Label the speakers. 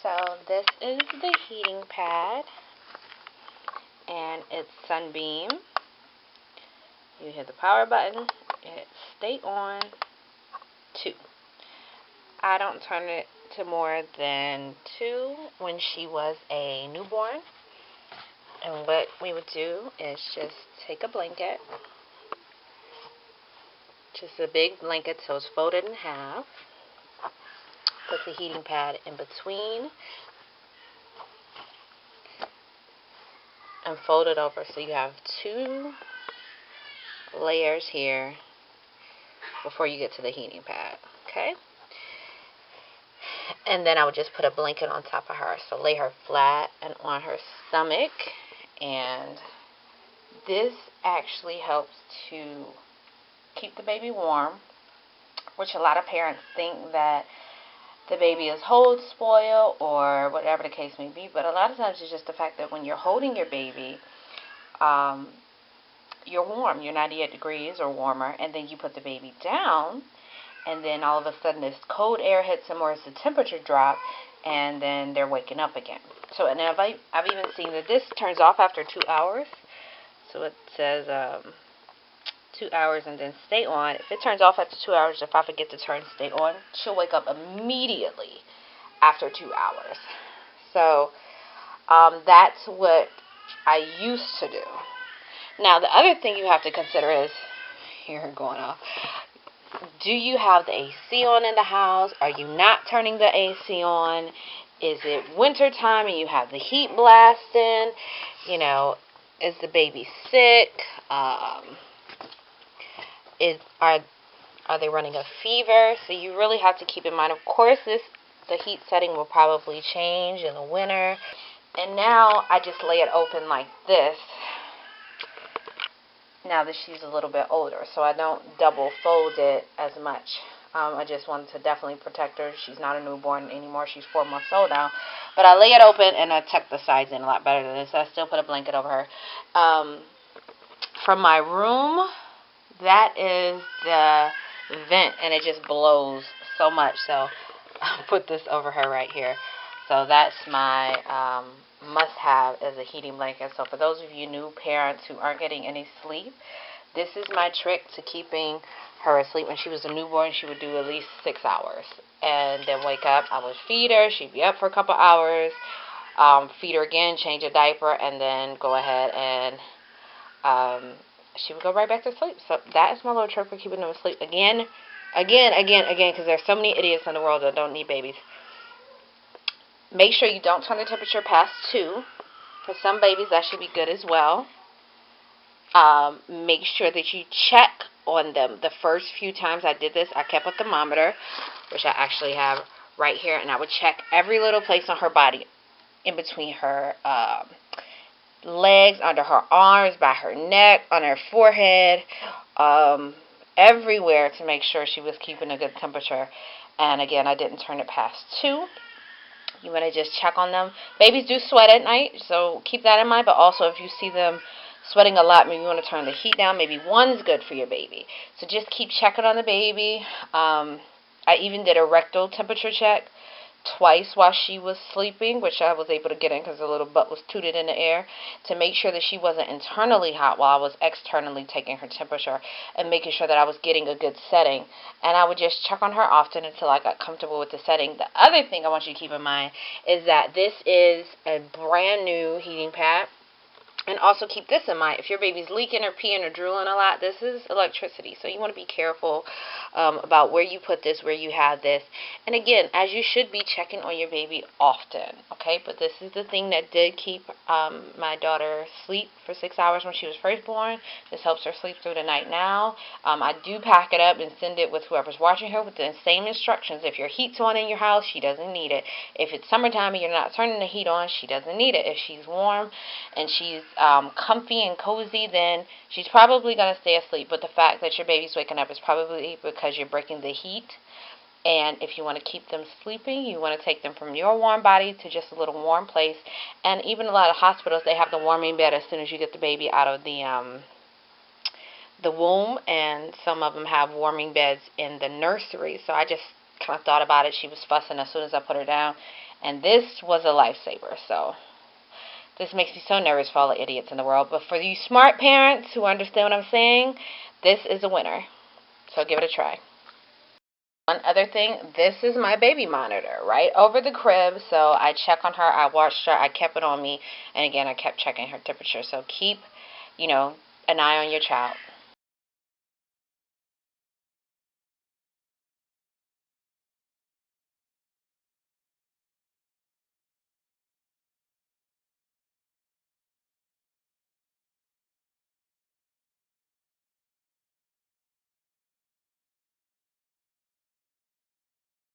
Speaker 1: So this is the heating pad, and it's Sunbeam. You hit the power button, it's stay on 2. I don't turn it to more than 2 when she was a newborn. And what we would do is just take a blanket, just a big blanket so it's folded in half, put the heating pad in between, and fold it over so you have 2 layers here before you get to the heating pad, okay? And then I would just put a blanket on top of her, so lay her flat and on her stomach, and this actually helps to keep the baby warm, which a lot of parents think that the baby is hold spoiled or whatever the case may be, but a lot of times it's just the fact that when you're holding your baby, you're warm, you're 98 degrees or warmer, and then you put the baby down, and then all of a sudden this cold air hits them or it's the temperature drop, and then they're waking up again. So, and I've even seen that this turns off after 2 hours. So it says 2 hours and then stay on. If it turns off after 2 hours, if I forget to turn stay on, she'll wake up immediately after 2 hours. So that's what I used to do. Now, the other thing you have to consider is, here going off, do you have the AC on in the house? Are you not turning the AC on? Is it winter time and you have the heat blasting? You know, is the baby sick? Are they running a fever? So you really have to keep in mind, of course, the heat setting will probably change in the winter. And now I just lay it open like this now that she's a little bit older, so I don't double fold it as much. I just wanted to definitely protect her. She's not a newborn anymore. She's 4 months old now. But I lay it open and I tuck the sides in a lot better than this. I still put a blanket over her. From my room, that is the vent, and it just blows so much. So I'll put this over her right here. So that's my must-have as a heating blanket. So for those of you new parents who aren't getting any sleep, this is my trick to keeping her asleep. When she was a newborn, she would do at least 6 hours. And then wake up, I would feed her. She'd be up for a couple hours. Feed her again, change a diaper, and then go ahead and she would go right back to sleep. So that is my little trick for keeping them asleep. Again, because there's so many idiots in the world that don't need babies. Make sure you don't turn the temperature past 2. For some babies, that should be good as well. Make sure that you check on them. The first few times I did this, I kept a thermometer, which I actually have right here, and I would check every little place on her body, in between her legs, under her arms, by her neck, on her forehead, everywhere, to make sure she was keeping a good temperature. And again, I didn't turn it past 2. You want to just check on them. Babies do sweat at night, so keep that in mind. But also, if you see them sweating a lot, maybe you want to turn the heat down. Maybe 1's good for your baby. So just keep checking on the baby. I even did a rectal temperature check twice while she was sleeping, which I was able to get in because her little butt was tooted in the air, to make sure that she wasn't internally hot while I was externally taking her temperature and making sure that I was getting a good setting. And I would just check on her often until I got comfortable with the setting. The other thing I want you to keep in mind is that this is a brand new heating pad. And also keep this in mind. If your baby's leaking or peeing or drooling a lot, this is electricity. So you want to be careful about where you put this, where you have this. And again, as you should be checking on your baby often. Okay, but this is the thing that did keep my daughter asleep for 6 hours when she was first born. This helps her sleep through the night now. I do pack it up and send it with whoever's watching her with the same instructions. If your heat's on in your house, she doesn't need it. If it's summertime and you're not turning the heat on, she doesn't need it. If she's warm and she's comfy and cozy, then she's probably going to stay asleep. But the fact that your baby's waking up is probably because you're breaking the heat. And if you want to keep them sleeping, you want to take them from your warm body to just a little warm place. And even a lot of hospitals, they have the warming bed as soon as you get the baby out of the womb. And some of them have warming beds in the nursery. So I just kind of thought about it. She was fussing as soon as I put her down. And this was a lifesaver. So this makes me so nervous for all the idiots in the world. But for you smart parents who understand what I'm saying, this is a winner. So give it a try. One other thing, this is my baby monitor right over the crib. So I check on her, I watched her, I kept it on me, and again, I kept checking her temperature. So keep, an eye on your child.